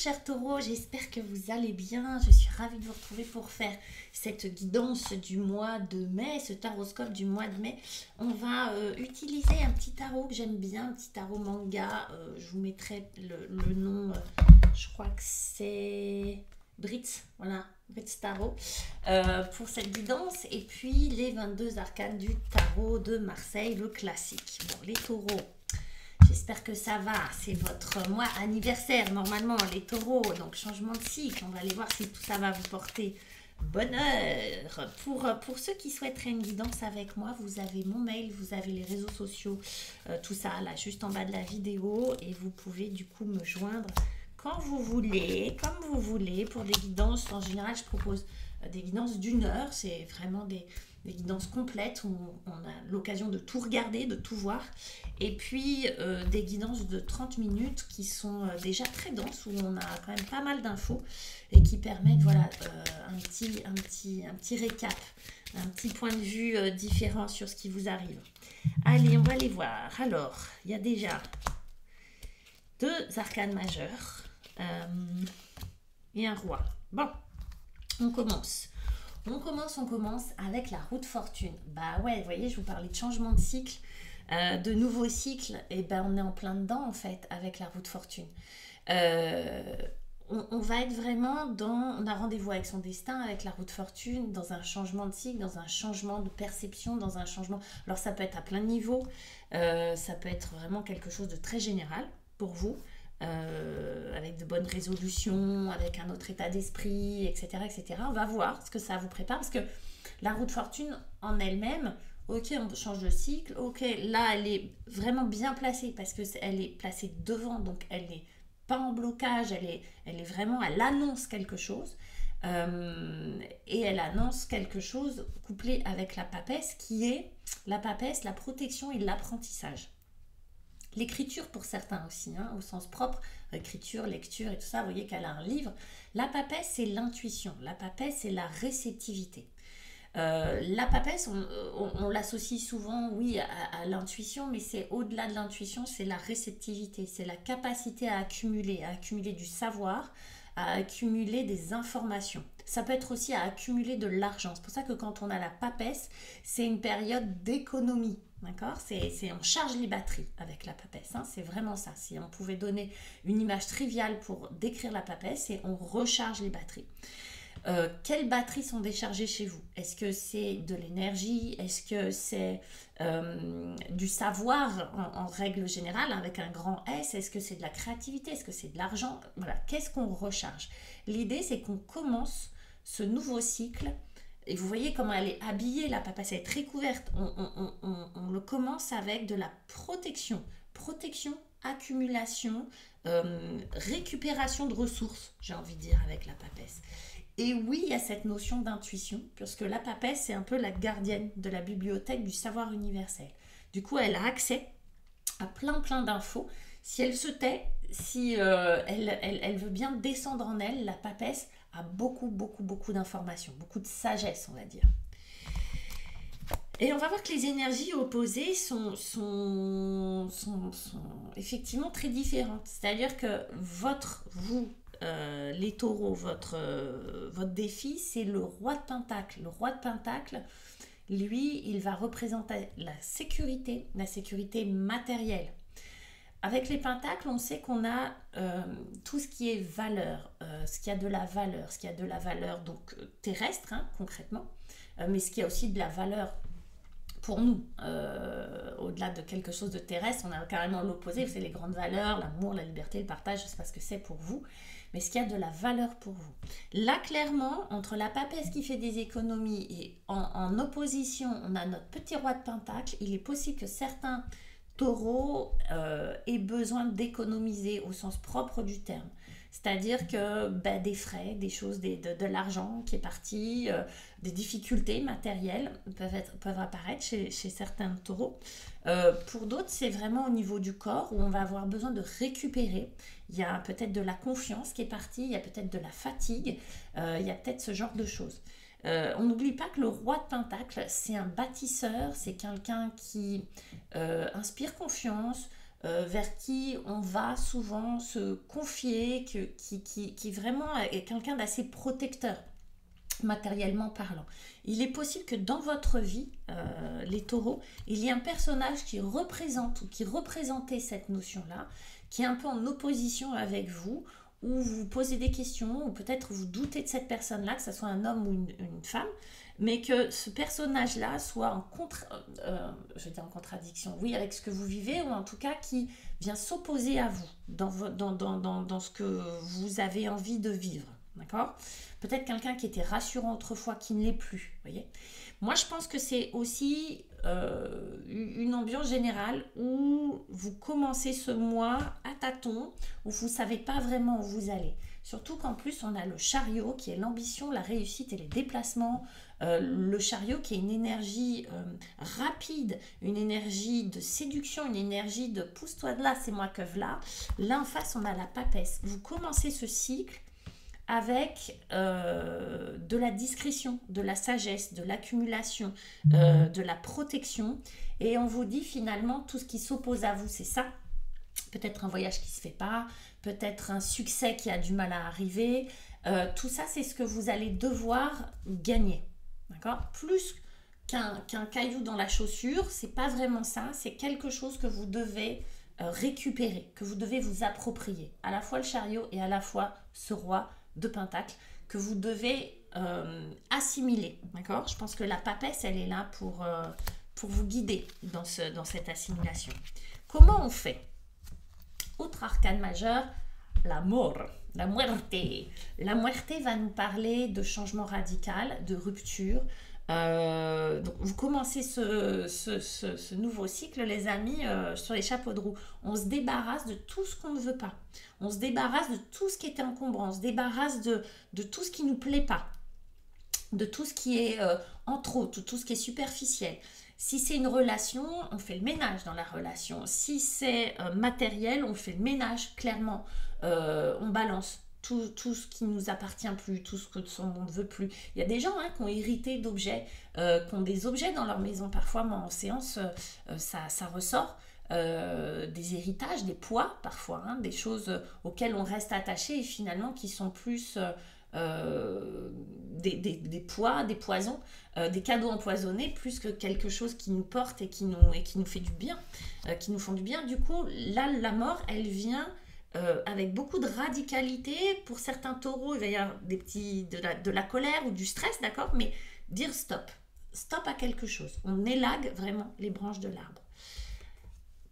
Chers taureaux, j'espère que vous allez bien. Je suis ravie de vous retrouver pour faire cette guidance du mois de mai, ce taroscope du mois de mai. On va utiliser un petit tarot que j'aime bien, un petit tarot manga. Je vous mettrai le nom, je crois que c'est Britz, voilà, Britz Tarot, pour cette guidance. Et puis les 22 arcanes du tarot de Marseille, le classique. Bon, les taureaux. J'espère que ça va, c'est votre mois anniversaire normalement les taureaux, donc changement de cycle, on va aller voir si tout ça va vous porter bonheur. Pour ceux qui souhaiteraient une guidance avec moi, vous avez mon mail, vous avez les réseaux sociaux, tout ça là juste en bas de la vidéo et vous pouvez du coup me joindre quand vous voulez, comme vous voulez. Pour des guidances, en général je propose des guidances d'une heure, c'est vraiment des guidances complètes où on a l'occasion de tout regarder, de tout voir. Et puis des guidances de 30 minutes qui sont déjà très denses, où on a quand même pas mal d'infos et qui permettent voilà, un petit récap, un petit point de vue différent sur ce qui vous arrive. Allez, on va les voir. Alors, il y a déjà deux arcanes majeures et un roi. Bon, on commence. On commence avec la roue de fortune. Bah ouais, vous voyez, je vous parlais de changement de cycle, de nouveau cycle, et ben on est en plein dedans en fait avec la roue de fortune. On va être vraiment dans, on a rendez-vous avec son destin, avec la roue de fortune, dans un changement de cycle, dans un changement de perception, dans un changement. Alors ça peut être à plein de niveaux, ça peut être vraiment quelque chose de très général pour vous. Avec de bonnes résolutions, avec un autre état d'esprit, etc., etc. On va voir ce que ça vous prépare, parce que la roue de fortune en elle-même, ok, on change de cycle, ok, là elle est vraiment bien placée, parce qu'elle est placée devant, donc elle n'est pas en blocage, elle est vraiment, elle annonce quelque chose, et elle annonce quelque chose couplé avec la papesse, qui est la papesse, la protection et l'apprentissage. L'écriture pour certains aussi, hein, au sens propre, écriture, lecture et tout ça, vous voyez qu'elle a un livre. La papesse, c'est l'intuition, la papesse, c'est la réceptivité. La papesse, on l'associe souvent, oui, à l'intuition, mais c'est au-delà de l'intuition, c'est la réceptivité, c'est la capacité à accumuler du savoir, à accumuler des informations. Ça peut être aussi à accumuler de l'argent. C'est pour ça que quand on a la papesse, c'est une période d'économie. D'accord, on charge les batteries avec la papesse, hein, c'est vraiment ça. Si on pouvait donner une image triviale pour décrire la papesse, c'est on recharge les batteries. Quelles batteries sont déchargées chez vous? Est-ce que c'est de l'énergie? Est-ce que c'est du savoir en règle générale avec un grand S? Est-ce que c'est de la créativité? Est-ce que c'est de l'argent? Voilà, qu'est-ce qu'on recharge? L'idée, c'est qu'on commence ce nouveau cycle. Et vous voyez comment elle est habillée, la papesse, elle est très couverte. On le commence avec de la protection. Protection, accumulation, récupération de ressources, j'ai envie de dire, avec la papesse. Et oui, il y a cette notion d'intuition, puisque la papesse, c'est un peu la gardienne de la bibliothèque du savoir universel. Du coup, elle a accès à plein d'infos. Si elle se tait, si elle veut bien descendre en elle, la papesse a beaucoup d'informations, beaucoup de sagesse, on va dire. Et on va voir que les énergies opposées sont effectivement très différentes. C'est-à-dire que vous, les taureaux, votre défi, c'est le roi de Pentacle. Le roi de Pentacle, lui, il va représenter la sécurité matérielle. Avec les pentacles, on sait qu'on a tout ce qui est valeur, ce qui a de la valeur donc terrestre, hein, concrètement, mais ce qui a aussi de la valeur pour nous, au-delà de quelque chose de terrestre, on a carrément l'opposé, c'est les grandes valeurs, l'amour, la liberté, le partage, je ne sais pas ce que c'est pour vous, mais ce qui a de la valeur pour vous. Là, clairement, entre la papesse qui fait des économies et en opposition, on a notre petit roi de Pentacle, il est possible que certains taureaux aient besoin d'économiser au sens propre du terme. C'est-à-dire que des frais, des choses, de l'argent qui est parti, des difficultés matérielles peuvent apparaître chez certains taureaux. Pour d'autres, c'est vraiment au niveau du corps où on va avoir besoin de récupérer. Il y a peut-être de la confiance qui est partie, il y a peut-être de la fatigue, il y a peut-être ce genre de choses. On n'oublie pas que le roi de Pentacle, c'est un bâtisseur, c'est quelqu'un qui inspire confiance, vers qui on va souvent se confier, qui vraiment est quelqu'un d'assez protecteur, matériellement parlant. Il est possible que dans votre vie, les taureaux, il y ait un personnage qui représente ou qui représentait cette notion-là, qui est un peu en opposition avec vous, ou vous vous posez des questions, ou peut-être vous doutez de cette personne-là, que ce soit un homme ou une femme, mais que ce personnage-là soit je veux dire en contradiction, oui, avec ce que vous vivez, ou en tout cas qui vient s'opposer à vous dans ce que vous avez envie de vivre. D'accord? Peut-être quelqu'un qui était rassurant autrefois, qui ne l'est plus. Voyez? Moi, je pense que c'est aussi une ambiance générale où vous commencez ce mois à tâtons, où vous ne savez pas vraiment où vous allez. Surtout qu'en plus, on a le chariot qui est l'ambition, la réussite et les déplacements. Le chariot qui est une énergie rapide, une énergie de séduction, une énergie de pousse-toi de là, c'est moi que v'là. Là en face, on a la papesse. Vous commencez ce cycle avec de la discrétion, de la sagesse, de l'accumulation, de la protection. Et on vous dit finalement, tout ce qui s'oppose à vous, c'est ça. Peut-être un voyage qui ne se fait pas, peut-être un succès qui a du mal à arriver. Tout ça, c'est ce que vous allez devoir gagner. D'accord? Plus qu'un caillou dans la chaussure, c'est pas vraiment ça. C'est quelque chose que vous devez récupérer, que vous devez vous approprier. À la fois le chariot et à la fois ce roi de Pentacle que vous devez assimiler. D'accord? Je pense que la papesse, elle est là pour vous guider dans cette assimilation. Comment on fait? Autre arcane majeur, la mort, la muerte. La muerte va nous parler de changement radical, de rupture. Donc vous commencez ce nouveau cycle, les amis, sur les chapeaux de roue. On se débarrasse de tout ce qu'on ne veut pas. On se débarrasse de tout ce qui est encombrant. On se débarrasse de tout ce qui ne nous plaît pas. De tout ce qui est en trop, tout ce qui est superficiel. Si c'est une relation, on fait le ménage dans la relation. Si c'est matériel, on fait le ménage, clairement. On balance tout ce qui ne nous appartient plus, tout ce qu'on ne veut plus. Il y a des gens qui ont hérité d'objets, qui ont des objets dans leur maison. Parfois, moi, en séance, ça ressort. Des héritages, des poids, parfois, des choses auxquelles on reste attaché et finalement qui sont plus... des poids, des poisons, des cadeaux empoisonnés plus que quelque chose qui nous porte et qui nous fait du bien, qui nous font du bien. Du coup, là, la mort, elle vient avec beaucoup de radicalité. Pour certains taureaux, il va y avoir de la colère ou du stress, d'accord, mais dire stop à quelque chose. On élague vraiment les branches de l'arbre.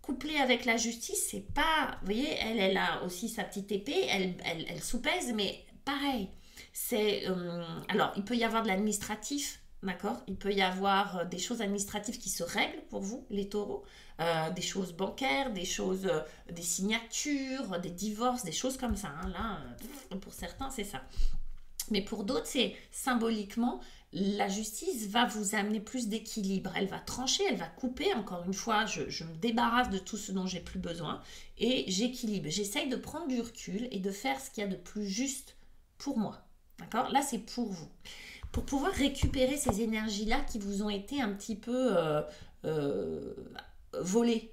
Couplé avec la justice, c'est pas, vous voyez, elle a aussi sa petite épée, elle soupèse, mais pareil. Alors, il peut y avoir de l'administratif, d'accord? Il peut y avoir des choses administratives qui se règlent pour vous, les taureaux, des choses bancaires, des choses, des signatures, des divorces, des choses comme ça. Là, pour certains, c'est ça. Mais pour d'autres, c'est symboliquement, la justice va vous amener plus d'équilibre. Elle va trancher, elle va couper. Encore une fois, je me débarrasse de tout ce dont j'ai plus besoin et j'équilibre. J'essaye de prendre du recul et de faire ce qu'il y a de plus juste pour moi. D'accord? Là, c'est pour vous. Pour pouvoir récupérer ces énergies-là qui vous ont été un petit peu volées.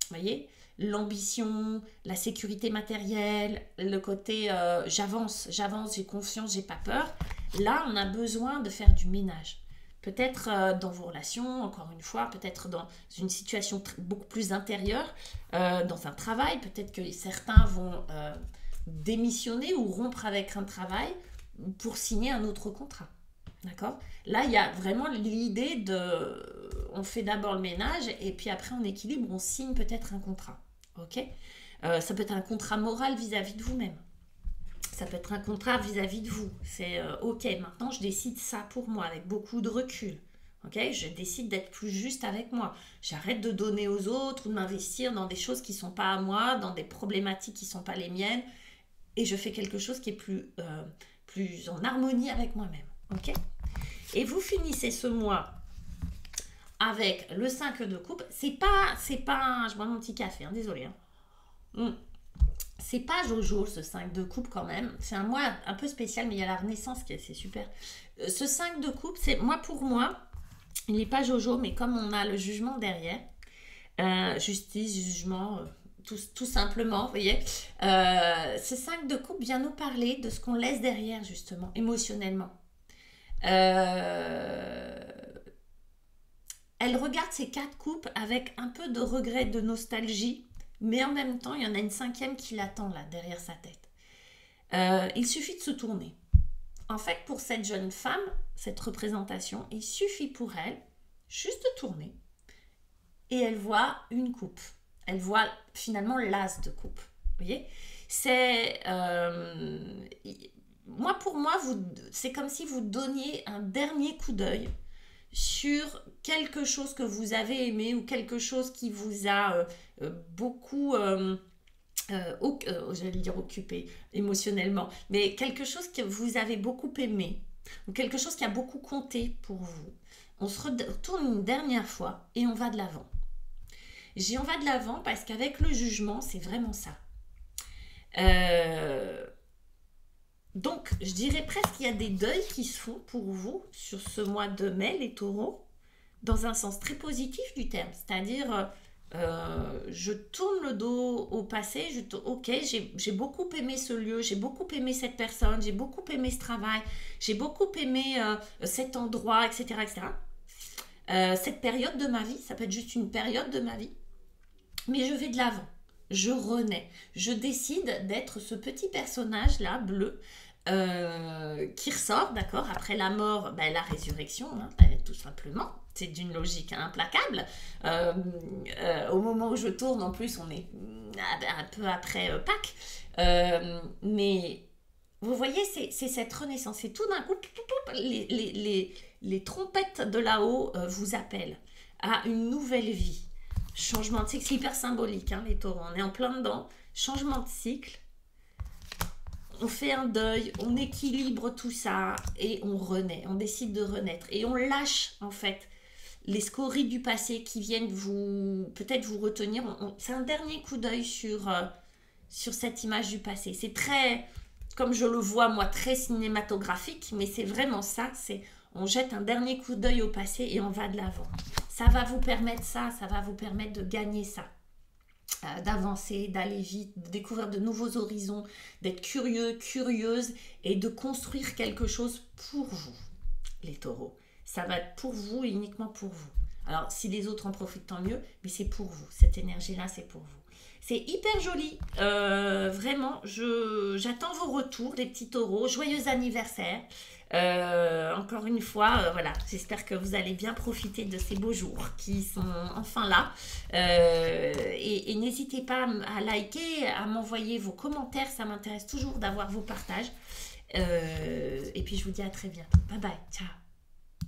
Vous voyez? L'ambition, la sécurité matérielle, le côté j'avance, j'ai confiance, j'ai pas peur. Là, on a besoin de faire du ménage. Peut-être dans vos relations, encore une fois, peut-être dans une situation beaucoup plus intérieure, dans un travail. Peut-être que certains vont démissionner ou rompre avec un travail pour signer un autre contrat. D'accord? Là, il y a vraiment l'idée de... On fait d'abord le ménage et puis après, on équilibre, on signe peut-être un contrat. Ok? Ça peut être un contrat moral vis-à-vis de vous-même. Ça peut être un contrat vis-à-vis de vous. C'est ok, maintenant, je décide ça pour moi avec beaucoup de recul. Ok? Je décide d'être plus juste avec moi. J'arrête de donner aux autres ou de m'investir dans des choses qui ne sont pas à moi, dans des problématiques qui ne sont pas les miennes. Et je fais quelque chose qui est plus en harmonie avec moi-même. Ok? Et vous finissez ce mois avec le 5 de coupe. C'est pas je bois mon petit café, désolé. C'est pas Jojo ce 5 de coupe quand même. C'est un mois un peu spécial, mais il y a la Renaissance qui est assez super. Ce 5 de coupe, c'est pour moi, il n'est pas Jojo, mais comme on a le jugement derrière, justice, jugement, tout simplement, vous voyez. Ce 5 de coupe vient nous parler de ce qu'on laisse derrière, justement, émotionnellement. Elle regarde ces 4 coupes avec un peu de regret, de nostalgie, mais en même temps, il y en a une 5e qui l'attend là, derrière sa tête. Il suffit de se tourner. En fait, pour cette jeune femme, cette représentation, il suffit pour elle juste de tourner et elle voit une coupe. Elle voit finalement l'as de coupe. Vous voyez, c'est pour moi, c'est comme si vous donniez un dernier coup d'œil sur quelque chose que vous avez aimé ou quelque chose qui vous a beaucoup, j'allais dire occupé émotionnellement, mais quelque chose que vous avez beaucoup aimé ou quelque chose qui a beaucoup compté pour vous. On se retourne une dernière fois et on va de l'avant. On va de l'avant parce qu'avec le jugement, c'est vraiment ça. Donc, je dirais presque qu'il y a des deuils qui se font pour vous sur ce mois de mai, les taureaux, dans un sens très positif du terme. C'est-à-dire, je tourne le dos au passé, ok, j'ai beaucoup aimé ce lieu, j'ai beaucoup aimé cette personne, j'ai beaucoup aimé ce travail, j'ai beaucoup aimé cet endroit, etc. etc. Cette période de ma vie, ça peut être juste une période de ma vie, mais je vais de l'avant. Je renais, je décide d'être ce petit personnage-là, bleu, qui ressort, d'accord, après la mort, la résurrection, hein, tout simplement. C'est d'une logique implacable. Au moment où je tourne, en plus, on est un peu après Pâques. Mais vous voyez, c'est cette renaissance. Et tout d'un coup, les trompettes de là-haut vous appellent à une nouvelle vie. Changement de cycle, c'est hyper symbolique, hein, les taureaux. On est en plein dedans. Changement de cycle. On fait un deuil, on équilibre tout ça et on renaît. On décide de renaître. Et on lâche, en fait, les scories du passé qui viennent peut-être vous retenir. C'est un dernier coup d'œil sur cette image du passé. C'est très, comme je le vois, moi, très cinématographique, mais c'est vraiment ça. On jette un dernier coup d'œil au passé et on va de l'avant. Ça va vous permettre ça va vous permettre de gagner ça, d'avancer, d'aller vite, de découvrir de nouveaux horizons, d'être curieux, curieuse et de construire quelque chose pour vous, les taureaux. Ça va être pour vous et uniquement pour vous. Alors, si les autres en profitent, tant mieux, mais c'est pour vous. Cette énergie-là, c'est pour vous. C'est hyper joli. Vraiment, j'attends vos retours, les petits taureaux. Joyeux anniversaire. Encore une fois, voilà, j'espère que vous allez bien profiter de ces beaux jours qui sont enfin là. Et n'hésitez pas à liker, à m'envoyer vos commentaires. Ça m'intéresse toujours d'avoir vos partages. Et puis, je vous dis à très bientôt. Bye bye. Ciao.